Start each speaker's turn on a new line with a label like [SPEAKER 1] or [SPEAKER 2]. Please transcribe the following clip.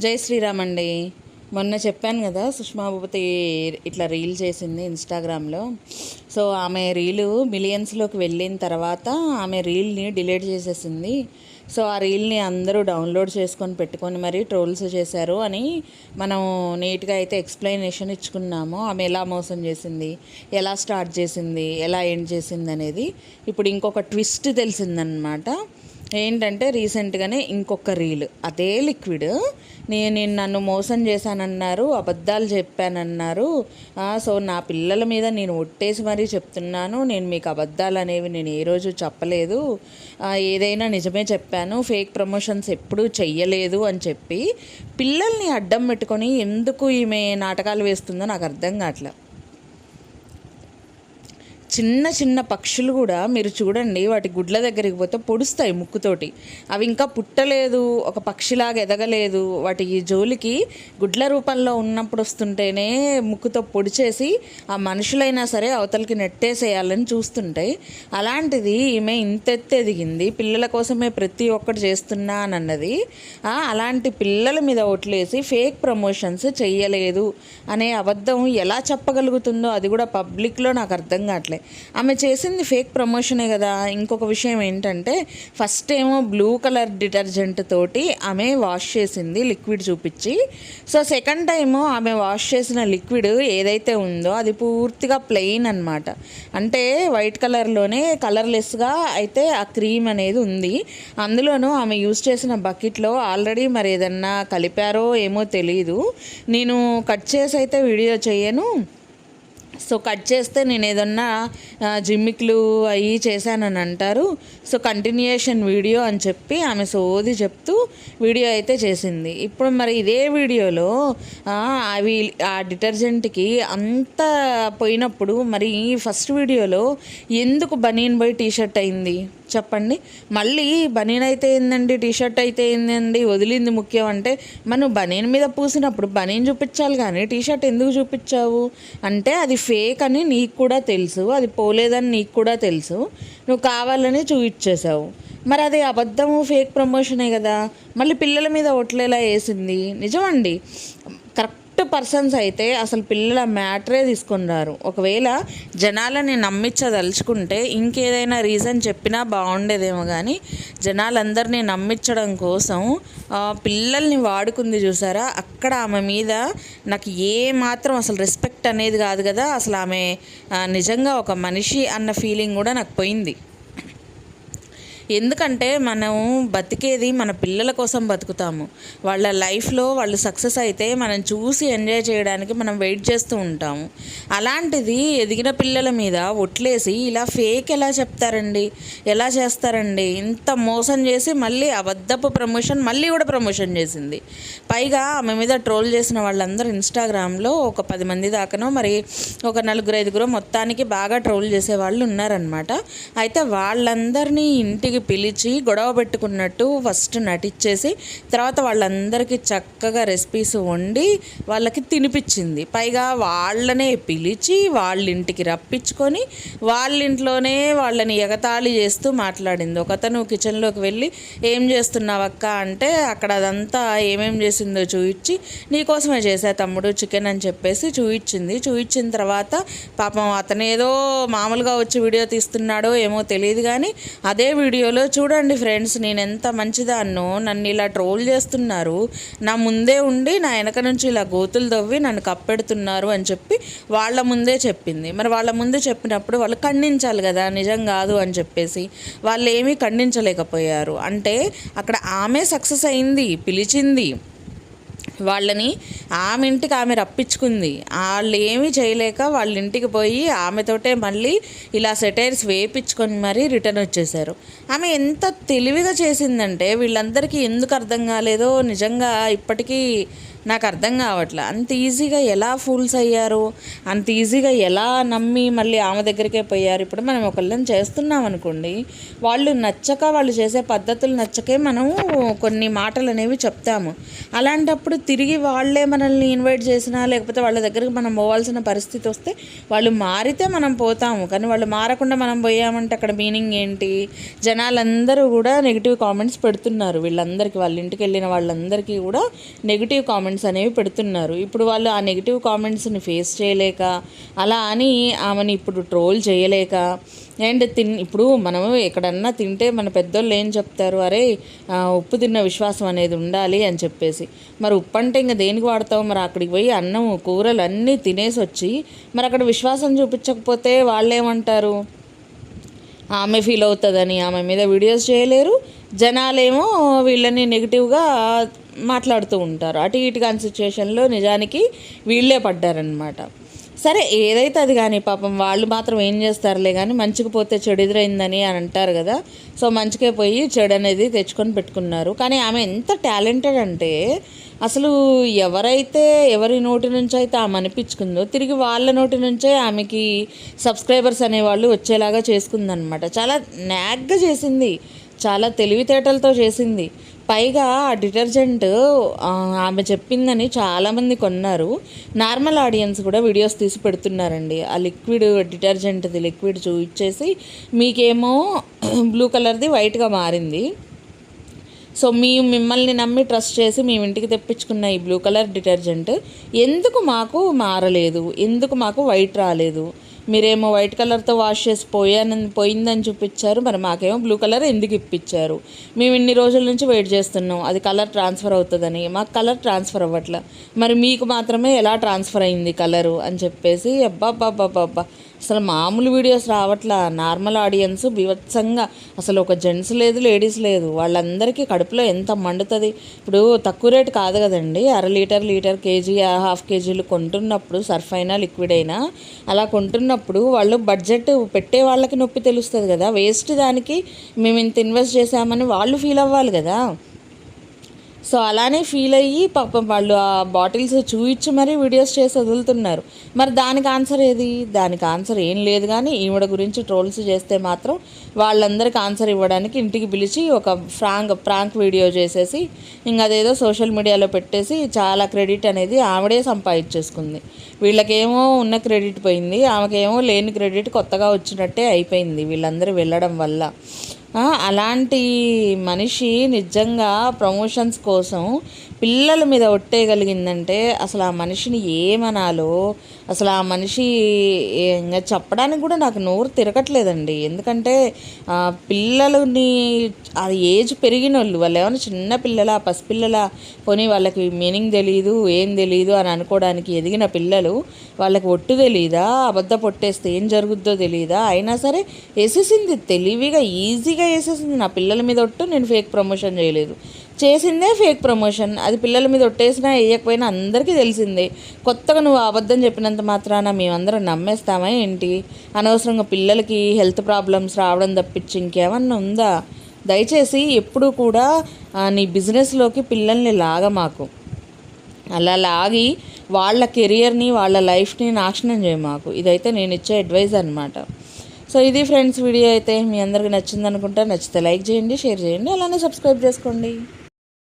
[SPEAKER 1] జై శ్రీరామ్ అండి. మొన్న చెప్పాను కదా, సుష్మా భూపతి ఇట్లా రీల్ చేసింది ఇన్స్టాగ్రామ్లో. సో ఆమె రీలు మిలియన్స్లోకి వెళ్ళిన తర్వాత ఆమె రీల్ని డిలీట్ చేసేసింది. సో ఆ రీల్ని అందరూ డౌన్లోడ్ చేసుకొని పెట్టుకొని మరీ ట్రోల్స్ చేశారు అని మనం నీట్గా అయితే ఎక్స్ప్లెనేషన్ ఇచ్చుకున్నాము. ఆమె ఎలా మోసం చేసింది, ఎలా స్టార్ట్ చేసింది, ఎలా ఎండ్ చేసింది అనేది. ఇప్పుడు ఇంకొక ట్విస్ట్ తెలిసిందనమాట. ఏంటంటే రీసెంట్గానే ఇంకొక రీల్, అదే లిక్విడ్, నేను నన్ను మోసం చేశానన్నారు, అబద్ధాలు చెప్పానన్నారు. సో నా పిల్లల మీద నేను ఒట్టేసి మరీ చెప్తున్నాను, నేను మీకు అబద్ధాలు అనేవి నేను ఏ రోజు చెప్పలేదు, ఏదైనా నిజమే చెప్పాను, ఫేక్ ప్రమోషన్స్ ఎప్పుడూ చెయ్యలేదు అని చెప్పి పిల్లల్ని అడ్డం పెట్టుకొని ఎందుకు ఈమె నాటకాలు వేస్తుందో నాకు అర్థం కావట్లేదు. చిన్న చిన్న పక్షులు కూడా మీరు చూడండి, వాటి గుడ్ల దగ్గరికి పోతే పొడుస్తాయి ముక్కుతోటి. అవి ఇంకా పుట్టలేదు, ఒక పక్షిలాగా ఎదగలేదు, వాటి జోలికి గుడ్ల రూపంలో ఉన్నప్పుడు వస్తుంటేనే ముక్కుతో పొడిచేసి ఆ మనుషులైనా సరే అవతలకి నెట్టేసేయాలని చూస్తుంటాయి. అలాంటిది ఈమె ఇంతెత్తి ఎదిగింది, పిల్లల కోసమే ప్రతి ఒక్కటి చేస్తున్నా అని అన్నది. అలాంటి పిల్లల మీద ఓట్లేసి ఫేక్ ప్రమోషన్స్ చెయ్యలేదు అనే అబద్ధం ఎలా చెప్పగలుగుతుందో అది కూడా పబ్లిక్లో నాకు అర్థం కావట్లేదు. ఆమె చేసింది ఫేక్ ప్రమోషనే కదా. ఇంకొక విషయం ఏంటంటే, ఫస్ట్ ఏమో బ్లూ కలర్ డిటర్జెంట్ తోటి ఆమె వాష్ చేసింది లిక్విడ్ చూపించి. సో సెకండ్ టైము ఆమె వాష్ చేసిన లిక్విడ్ ఏదైతే ఉందో అది పూర్తిగా ప్లెయిన్ అనమాట. అంటే వైట్ కలర్లోనే కలర్లెస్గా అయితే ఆ క్రీమ్ అనేది ఉంది. అందులోనూ ఆమె యూజ్ చేసిన బకెట్లో ఆల్రెడీ మరి ఏదన్నా కలిపారో ఏమో తెలీదు. నేను కట్ చేసి అయితే వీడియో చేయను. సో కట్ చేస్తే నేను ఏదన్నా జిమ్మిక్లు అవి చేశానని అంటారు. సో కంటిన్యూయేషన్ వీడియో అని చెప్పి ఆమె సోది చెప్తూ వీడియో అయితే చేసింది. ఇప్పుడు మరి ఇదే వీడియోలో అవి ఆ డిటర్జెంట్కి అంత పోయినప్పుడు మరి ఫస్ట్ వీడియోలో ఎందుకు బనీన్ బాయ్ టీషర్ట్ అయింది చెప్పండి. మళ్ళీ బనీన్ అయితే ఏందండి, టీషర్ట్ అయితే ఏందండి, వదిలింది ముఖ్యం అంటే మనం బనీన్ మీద పూసినప్పుడు బనీన్ చూపించాలి కానీ టీషర్ట్ ఎందుకు చూపించావు అంటే అది ఫేక్ అని నీకు కూడా తెలుసు, అది పోలేదని నీకు కూడా తెలుసు, నువ్వు కావాలని చూపించేసావు. మరి అది అబద్ధము, ఫేక్ ప్రమోషనే కదా. మళ్ళీ పిల్లల మీద ఒట్లేలా వేసింది. నిజమండి, కరెక్ట్ పర్సన్స్ అయితే అసలు పిల్లల మ్యాటరే తీసుకొని రారు. ఒకవేళ జనాలని నమ్మించదలుచుకుంటే ఇంకేదైనా రీజన్ చెప్పినా బాగుండేదేమో, కానీ జనాలందరినీ నమ్మించడం కోసం పిల్లల్ని వాడుకుంది చూసారా. అక్కడ ఆమె మీద నాకు ఏ మాత్రం అసలు రెస్పెక్ట్ అనేది కాదు కదా, అసలు ఆమె నిజంగా ఒక మనిషి అన్న ఫీలింగ్ కూడా నాకు పోయింది. ఎందుకంటే మనం బతికేది మన పిల్లల కోసం బతుకుతాము. వాళ్ళ లైఫ్లో వాళ్ళు సక్సెస్ అయితే మనం చూసి ఎంజాయ్ చేయడానికి మనం వెయిట్ చేస్తూ ఉంటాము. అలాంటిది ఎదిగిన పిల్లల మీద ఒట్లేసి ఇలా ఫేక్ ఎలా చెప్తారండి, ఎలా చేస్తారండి? ఇంత మోసం చేసి మళ్ళీ అబద్ధపు ప్రమోషన్ మళ్ళీ కూడా ప్రమోషన్ చేసింది. పైగా ఆమె మీద ట్రోల్ చేసిన వాళ్ళందరూ ఇన్స్టాగ్రామ్లో ఒక 10 మంది దాకానో మరి ఒక 4-5 మొత్తానికి బాగా ట్రోల్ చేసేవాళ్ళు ఉన్నారనమాట. అయితే వాళ్ళందరినీ ఇంటికి పిలిచి గొడవ పెట్టుకున్నట్టు ఫస్ట్ నటించేసి తర్వాత వాళ్ళందరికీ చక్కగా రెసిపీస్ వండి వాళ్ళకి తినిపించింది. పైగా వాళ్ళనే పిలిచి వాళ్ళ ఇంటికి రప్పించుకొని వాళ్ళ ఇంట్లోనే వాళ్ళని ఎగతాళి చేస్తూ మాట్లాడింది. ఒకతను కిచెన్లోకి వెళ్ళి ఏం చేస్తున్నావక్క అంటే అక్కడ అదంతా ఏమేం చేసిందో చూయించి, నీకోసమే చేసా తమ్ముడు చికెన్ అని చెప్పేసి చూయించింది. చూయించిన తర్వాత పాపం అతనేదో మామూలుగా వచ్చి వీడియో తీస్తున్నాడో ఏమో తెలియదు, కానీ అదే వీడియోలో చూడండి ఫ్రెండ్స్, నేను ఎంత మంచిదాన్నో, నన్ను ఇలా ట్రోల్ చేస్తున్నారు, నా ముందే ఉండి నా వెనక నుంచి ఇలా గోతులు తవ్వి నన్ను కప్పెడుతున్నారు అని చెప్పి వాళ్ళ ముందే చెప్పింది. మరి వాళ్ళ ముందే చెప్పినప్పుడు వాళ్ళు ఖండించాలి కదా, నిజం కాదు అని చెప్పేసి. వాళ్ళు ఏమీ ఖండించలేకపోయారు. అంటే అక్కడ ఆమె సక్సెస్ అయింది, పిలిచింది వాళ్ళని, ఆమె ఇంటికి ఆమె రప్పించుకుంది. వాళ్ళు ఏమీ చేయలేక వాళ్ళ ఇంటికి పోయి ఆమెతోటే మళ్ళీ ఇలా సెటైర్స్ వేయించుకొని మరీ రిటర్న్ వచ్చేసారు. ఆమె ఎంత తెలివిగా చేసిందంటే వీళ్ళందరికీ ఎందుకు అర్థం కాలేదో నిజంగా ఇప్పటికీ నాకు అర్థం కావట్లే. అంత ఈజీగా ఎలా ఫూల్స్ అయ్యారు, అంత ఈజీగా ఎలా నమ్మి మళ్ళీ ఆమె దగ్గరికే పోయారు. ఇప్పుడు మనం ఒకళ్ళని చేస్తున్నాం అనుకోండి, వాళ్ళు నచ్చక, వాళ్ళు చేసే పద్ధతులు నచ్చకే మనం కొన్ని మాటలు అనేవి చెప్తాము. అలాంటప్పుడు తిరిగి వాళ్ళే మనల్ని ఇన్వైట్ చేసినా లేకపోతే వాళ్ళ దగ్గరికి మనం పోవాల్సిన పరిస్థితి వస్తే వాళ్ళు మారితే మనం పోతాము, కానీ వాళ్ళు మారకుండా మనం పోయామంటే అక్కడ మీనింగ్ ఏంటి? జనాలందరూ కూడా నెగిటివ్ కామెంట్స్ పెడుతున్నారు వీళ్ళందరికీ, వాళ్ళ ఇంటికి వెళ్ళిన వాళ్ళందరికీ కూడా నెగిటివ్ కామెంట్స్ అనేవి పెడుతున్నారు. ఇప్పుడు వాళ్ళు ఆ నెగిటివ్ కామెంట్స్ని ఫేస్ చేయలేక, అలా అని ఆమెని ఇప్పుడు ట్రోల్ చేయలేక, అండ్ ఇప్పుడు మనము ఎక్కడన్నా తింటే మన పెద్దోళ్ళు ఏం చెప్తారు, అరే ఉప్పు తిన్న విశ్వాసం అనేది ఉండాలి అని చెప్పేసి. మరి ఉప్పు అంటే ఇంకా దేనికి వాడతావు? మరి అక్కడికి పోయి అన్నం కూరలు అన్నీ తినేసి వచ్చి మరి అక్కడ విశ్వాసం చూపించకపోతే వాళ్ళు ఏమంటారు? ఆమె ఫీల్ అవుతుందని ఆమె మీద వీడియోస్ చేయలేరు, జనాలేమో వీళ్ళని నెగిటివ్గా మాట్లాడుతూ ఉంటారు. అటు ఇటు కాని సిచ్యువేషన్లో నిజానికి వీళ్ళే పడ్డారనమాట. సరే ఏదైతే అది కానీ పాపం వాళ్ళు మాత్రం ఏం చేస్తారులే, కానీ మంచికి పోతే చెడు ఎదురైందని అని అంటారు కదా. సో మంచికే పోయి చెడు అనేది తెచ్చుకొని పెట్టుకున్నారు. కానీ ఆమె ఎంత టాలెంటెడ్ అంటే అసలు ఎవరి నోటి నుంచి అయితే ఆమె అనిపించుకుందో తిరిగి వాళ్ళ నోటి నుంచే ఆమెకి సబ్స్క్రైబర్స్ అనేవాళ్ళు వచ్చేలాగా చేసుకుందనమాట. చాలా న్యాగ్గా చేసింది, చాలా తెలివితేటలతో చేసింది. పైగా ఆ డిటర్జెంట్ ఆమె చెప్పిందని చాలామంది కొన్నారు. నార్మల్ ఆడియన్స్ కూడా వీడియోస్ తీసి పెడుతున్నారండి. ఆ డిటర్జెంట్ది లిక్విడ్ చూపించేసి మీకేమో బ్లూ కలర్ది వైట్గా మారింది, సో మిమ్మల్ని నమ్మి ట్రస్ట్ చేసి మేము ఇంటికి తెప్పించుకున్న ఈ బ్లూ కలర్ డిటర్జెంట్ ఎందుకు మాకు మారలేదు, ఎందుకు మాకు వైట్ రాలేదు? మీరేమో వైట్ కలర్తో వాష్ చేసి పోయిందని చూపించారు, మరి మాకేమో బ్లూ కలర్ ఎందుకు ఇప్పించారు? మేము ఇన్ని రోజుల నుంచి వెయిట్ చేస్తున్నాం అది కలర్ ట్రాన్స్ఫర్ అవుతుందని, మాకు కలర్ ట్రాన్స్ఫర్ అవ్వట్లే, మరి మీకు మాత్రమే ఎలా ట్రాన్స్ఫర్ అయింది కలరు అని చెప్పేసి అబ్బా అసలు మామూలు వీడియోస్ రావట్లా. నార్మల్ ఆడియన్స్ బీభత్సంగా, అసలు ఒక జెంట్స్ లేదు లేడీస్ లేదు, వాళ్ళందరికీ కడుపులో ఎంత మండుతుంది. ఇప్పుడు తక్కువ రేటు కాదు కదండి, లీటర్ కేజీ హాఫ్ కేజీలు కొంటున్నప్పుడు సర్ఫ్ అయినా లిక్విడ్ అయినా అలా కొంటున్నప్పుడు వాళ్ళు బడ్జెట్ పెట్టే వాళ్ళకి నొప్పి తెలుస్తుంది కదా. వేస్ట్ దానికి మేము ఇంత ఇన్వెస్ట్ చేసామని వాళ్ళు ఫీల్ అవ్వాలి కదా. సో అలానే ఫీల్ అయ్యి పాపం వాళ్ళు ఆ బాటిల్స్ చూయించి మరీ వీడియోస్ చేసి వదులుతున్నారు. మరి దానికి ఆన్సర్ ఏది? దానికి ఆన్సర్ ఏం లేదు. కానీ ఈవిడ గురించి ట్రోల్స్ చేస్తే మాత్రం వాళ్ళందరికీ ఆన్సర్ ఇవ్వడానికి ఇంటికి పిలిచి ఒక ప్రాంక్ వీడియో చేసేసి ఇంకా అదేదో సోషల్ మీడియాలో పెట్టేసి చాలా క్రెడిట్ అనేది ఆవిడే సంపాదించేసుకుంది. వీళ్ళకేమో ఉన్న క్రెడిట్ పోయింది, ఆమెకేమో లేని క్రెడిట్ కొత్తగా వచ్చినట్టే అయిపోయింది వీళ్ళందరూ వెళ్ళడం వల్ల. అలాంటి మనిషి నిజంగా ప్రమోషన్స్ కోసం పిల్లల మీద ఒట్టేయగలిగిందంటే అసలు ఆ మనిషిని ఏమనాలో, అసలు ఆ మనిషి ఇంకా చెప్పడానికి కూడా నాకు నోరు తిరగట్లేదండి. ఎందుకంటే పిల్లలని అది ఏజ్ పెరిగిన వాళ్ళు ఏమైనా చిన్న పిల్లల పసిపిల్లల, పోనీ వాళ్ళకి మీనింగ్ తెలియదు ఏం తెలియదు అని అనుకోవడానికి ఎదిగిన పిల్లలు, వాళ్ళకి ఒట్టు తెలీదా, అబద్ధ పొట్టేస్తే ఏం జరుగుద్దో తెలియదా, అయినా సరే వేసేసింది తెలివిగా ఈజీగా వేసేసింది. నా పిల్లల మీద ఒట్టు, నేను ఫేక్ ప్రమోషన్ చేయలేదు, చేసిందే ఫేక్ ప్రమోషన్. అది పిల్లల మీద ఒట్టేసినా వేయకపోయినా అందరికీ తెలిసిందే. కొత్తగా నువ్వు అబద్ధం చెప్పినంత మాత్రాన మేమందరం నమ్మేస్తామా ఏంటి? అనవసరంగా పిల్లలకి హెల్త్ ప్రాబ్లమ్స్ రావడం తప్పించి ఇంకేమన్నా ఉందా? దయచేసి ఎప్పుడూ కూడా నీ బిజినెస్లోకి పిల్లల్ని లాగమాకు. అలా లాగి వాళ్ళ కెరియర్ని వాళ్ళ లైఫ్ని నాశనం చేయమాకు. ఇదైతే నేను ఇచ్చే అడ్వైజ్ అనమాట. సో ఇది ఫ్రెండ్స్ వీడియో అయితే మీ అందరికీ నచ్చింది అనుకుంటా. నచ్చితే లైక్ చేయండి, షేర్ చేయండి, అలానే సబ్స్క్రైబ్ చేసుకోండి.